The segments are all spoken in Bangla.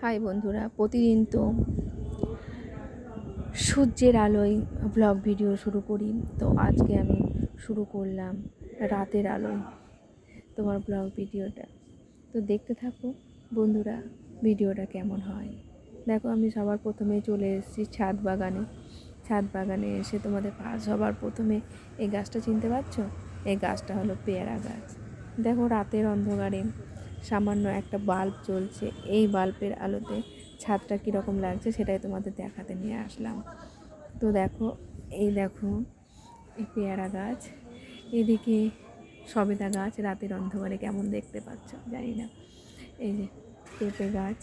হাই বন্ধুরা, প্রতিদিন তো সূর্যের আলোয় ব্লগ ভিডিও শুরু করি। তো আজকে আমি শুরু করলাম রাতের আলোয় তোমার ব্লগ ভিডিওটা। তো দেখতে থাকো বন্ধুরা, ভিডিওটা কেমন হয়। দেখো, আমি সবার প্রথমে চলে এসেছি ছাদ বাগানে এসে তোমাদের সবার প্রথমে এই গাছটা চিনতে পারছো? এই গাছটা হলো পেয়ারা গাছ। দেখো, রাতের অন্ধকারে সামান্য একটা বাল্ব জ্বলছে, এই বাল্বের আলোতে ছাদটা কীরকম লাগছে সেটাই তোমাদের দেখাতে নিয়ে আসলাম। তো দেখো, দেখো এই পেয়ারা গাছ, এদিকে সবেদা গাছ রাতের অন্ধকারে কেমন দেখতে পাচ্ছ জানি না। এই যে পেঁপে গাছ,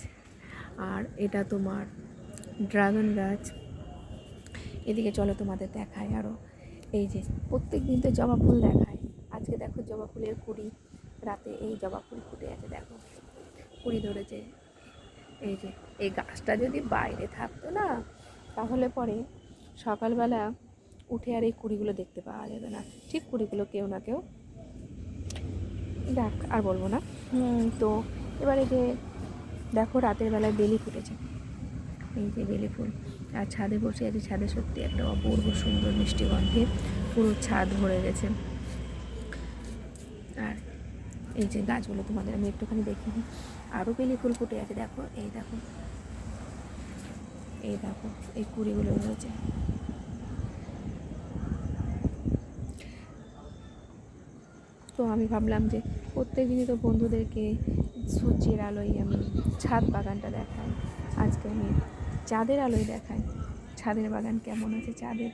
আর এটা তোমার ড্রাগন গাছ। এদিকে চলো তোমাদের দেখায় আরও। এই যে প্রত্যেক দিন তো জবা ফুল দেখায়, আজকে দেখো জবা ফুলের কুড়ি, রাতে এই জবা ফুল ফুটে আছে, দেখো কুড়ি ধরেছে। এই যে এই গাছটা যদি বাইরে থাকতো না, তাহলে পরে সকালবেলা উঠে আর এই কুড়িগুলো দেখতে পাওয়া যাবে না। ঠিক কুড়িগুলো কেউ না কেউ দেখ, আর বলবো না। তো এবারে যে দেখো রাতের বেলায় বেলি ফুটেছে, এই যে বেলি ফুল। আর ছাদে বসে আছে, ছাদে সত্যি একটা অপূর্ব সুন্দর মিষ্টি গন্ধে পুরো ছাদ ভরে গেছে। আর এই যে গাছগুলো তোমাদের আমি একটুখানি দেখিনি, আরও বেলি ফুল ফুটে আছে, দেখো এই দেখো, এই দেখো এই কুড়িগুলো হয়েছে। তো আমি ভাবলাম যে প্রত্যেক দিনই তো বন্ধুদেরকে সূর্যের আলোয় আমি ছাদ বাগানটা দেখাই, আজকে আমি চাঁদের আলোয় দেখাই ছাদের বাগান কেমন আছে, চাঁদের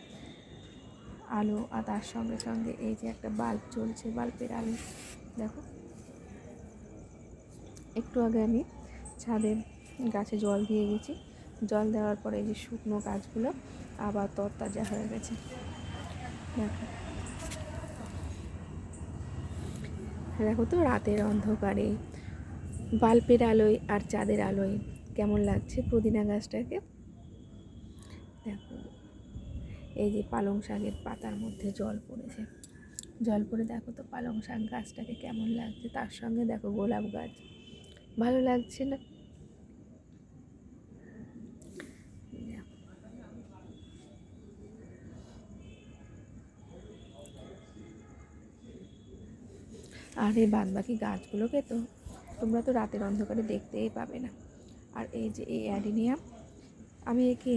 আলো। আর তার সঙ্গে সঙ্গে এই যে একটা বাল্ব চলছে, বাল্বের আলো দেখো। একটু আগে আমি ছাদের গাছে জল দিয়ে গেছি, জল দেওয়ার পরে এই যে শুকনো গাছগুলো আবার তরতাজা হয়ে গেছে, দেখো। দেখো তো রাতের অন্ধকারে বাল্বের আলোয় আর চাঁদের আলোয় কেমন লাগছে পুদিনা গাছটাকে। দেখো এই যে পালং শাকের পাতার মধ্যে জল পড়েছে, জল পড়ে দেখো তো পালং শাক গাছটাকে কেমন লাগছে। তার সঙ্গে দেখো গোলাপ গাছ, ভালো লাগছে না? আর এই বাদবাকি গাছগুলোকে তো তোমরা তো রাতের অন্ধকারে দেখতেই পাবে না। আর এই যে এই অ্যাডিনিয়াম, আমি একে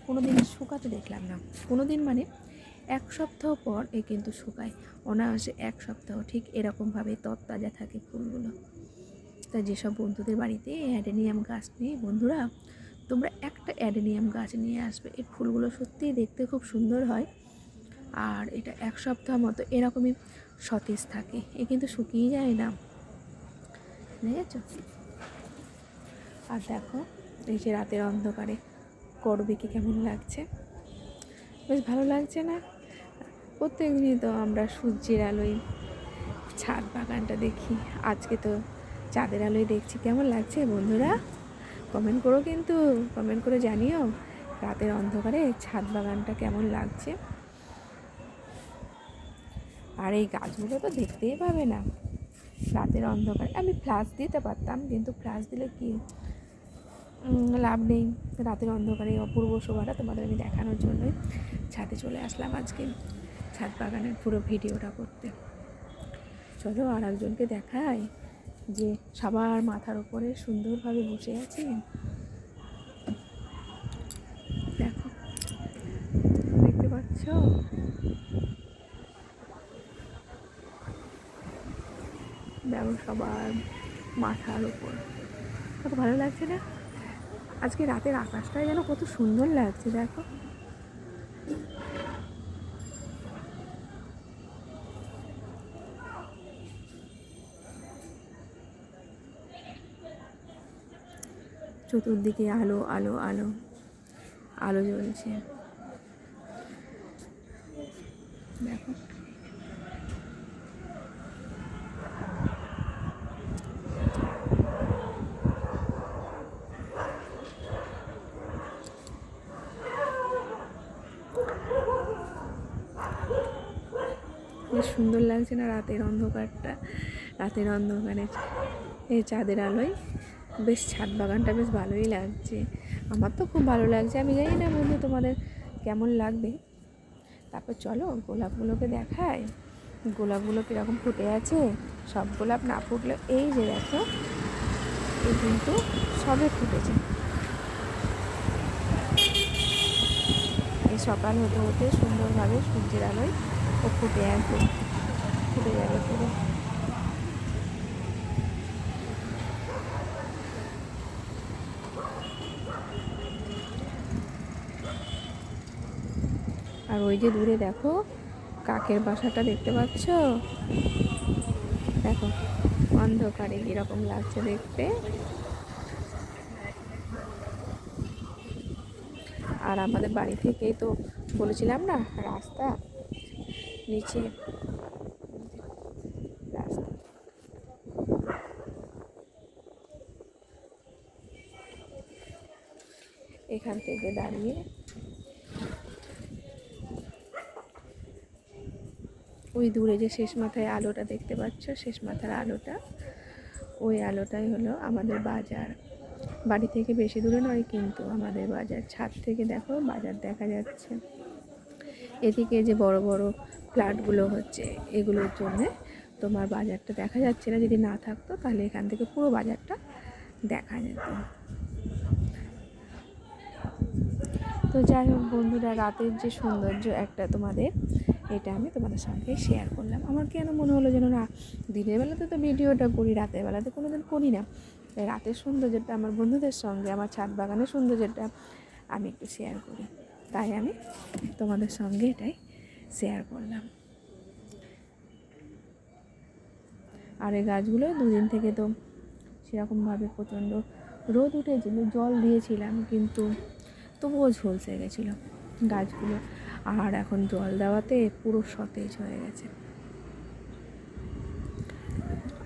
কোনো দিন শুকাতে দেখলাম না, কোনো দিন মানে এক সপ্তাহ পর এ কিন্তু শুকায়, অনায়াসে এক সপ্তাহ ঠিক এরকমভাবে তরতাজা থাকে ফুলগুলো। তাই যেসব বন্ধুদের বাড়িতে অ্যাডেনিয়াম গাছ নেই বন্ধুরা, তোমরা একটা অ্যাডেনিয়াম গাছ নিয়ে আসবে। এই ফুলগুলো সত্যিই দেখতে খুব সুন্দর হয়, আর এটা এক সপ্তাহ মতো এরকমই সতেজ থাকে, এ কিন্তু শুকিয়ে যায় না, বুঝেছ? আর দেখো এই যে রাতের অন্ধকারে করবিকে কেমন লাগছে, বেশ ভালো লাগছে না? প্রত্যেক দিনই তো আমরা সূর্যের আলোয় ছাদ বাগানটা দেখি, আজকে তো চাঁদের আলোয় দেখছি। কেমন লাগছে বন্ধুরা? কমেন্ট করো, কিন্তু কমেন্ট করে জানিও রাতের অন্ধকারে ছাদ বাগানটা কেমন লাগছে। আর এই গাছগুলো তো দেখতেই পাবে না রাতের অন্ধকারে। আমি ফ্ল্যাশ দিতে পারতাম, কিন্তু ফ্ল্যাশ দিলে কি লাভ নেই। রাতের অন্ধকারে অপূর্ব শোভাটা তোমাদের আমি দেখানোর জন্যই ছাদে চলে আসলাম আজকে ছাদ বাগানের পুরো ভিডিওটা করতে। চলো আর একজনকে দেখাই যে সবার মাথার উপরে সুন্দরভাবে বসে আছি, দেখো দেখতে পাচ্ছ? দেখো সবার মাথার উপর, কত ভালো লাগছে না? আজকে রাতের আকাশটাই যেন কত সুন্দর লাগছে, দেখো। চতুর্দিকে আলো আলো আলো আলো জ্বলছে, দেখো। বেশ সুন্দর লাগছে না রাতের অন্ধকারটা? রাতের অন্ধকারে এই চাঁদের আলোয় বেশ ছাদ বাগানটা বেশ ভালোই লাগছে, আমার তো খুব ভালো লাগছে। আমি জানি না বন্ধু তোমাদের কেমন লাগবে। তারপর চলো গোলাপগুলোকে দেখাই, গোলাপগুলো কীরকম ফুটে আছে। সব গোলাপ না ফুটলে এই যে দেখো, এই কিন্তু সবে ফুটেছে। এই সকাল হতে হতে সুন্দরভাবে সূর্যের আলোয় ও ফুটে আসবে, ফুটে যাবে পুরো। আর ওই যে দূরে দেখো কাকের বাসাটা দেখতে পাচ্ছ, দেখো অন্ধকারে কীরকম লাগছে দেখতে। আর আমাদের বাড়ি থেকেই তো বলেছিলাম না রাস্তা, নিচে রাস্তা। এখান থেকে দাঁড়িয়ে ওই দূরে যে শেষ মাথায় আলোটা দেখতে পাচ্ছ, শেষ মাথার আলোটা, ওই আলোটাই হলো আমাদের বাজার। বাড়ি থেকে বেশি দূরে নয় কিন্তু আমাদের বাজার। ছাদ থেকে দেখো বাজার দেখা যাচ্ছে। এদিকে যে বড় বড় ফ্ল্যাটগুলো হচ্ছে, এগুলোর জন্যে তোমার বাজারটা দেখা যাচ্ছে না। যদি না থাকতো তাহলে এখান থেকে পুরো বাজারটা দেখা যেত। তো যাই হোক বন্ধুরা, রাতের যে সৌন্দর্য একটা তোমাদের, এটা আমি তোমাদের সঙ্গে শেয়ার করলাম। আমার কেন মনে হলো যেন না, দিনের বেলাতে তো ভিডিওটা করি, রাতের বেলাতে কোনো দিন করি না। তাই রাতের সৌন্দর্যটা আমার বন্ধুদের সঙ্গে, আমার ছাদ বাগানের সৌন্দর্যটা আমি একটু শেয়ার করি, তাই আমি তোমাদের সঙ্গে এটাই শেয়ার করলাম। আর এই গাছগুলো দুদিন থেকে তো সেরকমভাবে প্রচণ্ড রোদ উঠেছিল, জল দিয়েছিলাম কিন্তু তবুও ঝলসে গেছিলো গাছগুলো। আর এখন জল দেওয়াতে পুরো সতেজ হয়ে গেছে।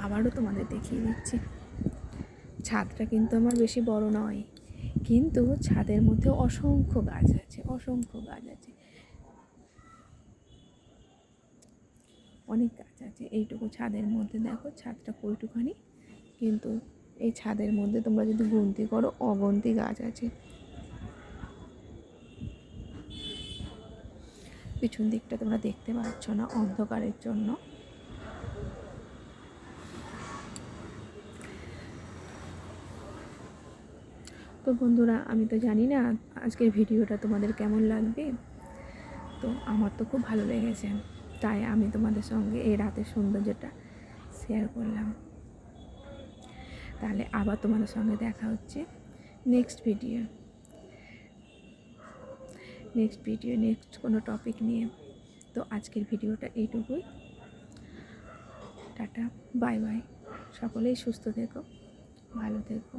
আবারও তোমাদের দেখিয়ে দিচ্ছি। ছাদটা কিন্তু আমার বেশি বড় নয়, কিন্তু ছাদের মধ্যে অসংখ্য গাছ আছে, অসংখ্য গাছ আছে, অনেক গাছ আছে। এইটুকু ছাদের মধ্যে দেখো ছাদটা কইটুখানি, কিন্তু এই ছাদের মধ্যে তোমরা যদি গুনতি করো অগন্তি গাছ আছে। পিছন দিকটা তোমরা দেখতে পাচ্ছ না অন্ধকারের জন্য। তো বন্ধুরা, আমি তো জানি না আজকের ভিডিওটা তোমাদের কেমন লাগবে। তো আমার তো খুব ভালো লেগেছে, তাই আমি তোমাদের সঙ্গে এই রাতের সৌন্দর্যটা শেয়ার করলাম। তাহলে আবার তোমাদের সঙ্গে দেখা হচ্ছে নেক্সট ভিডিও, নেক্সট কোনো টপিক নিয়ে। তো আজকের ভিডিওটা এইটুকুই। Tata, bye bye. সকলেই সুস্থ থেকো, ভালো থেকো।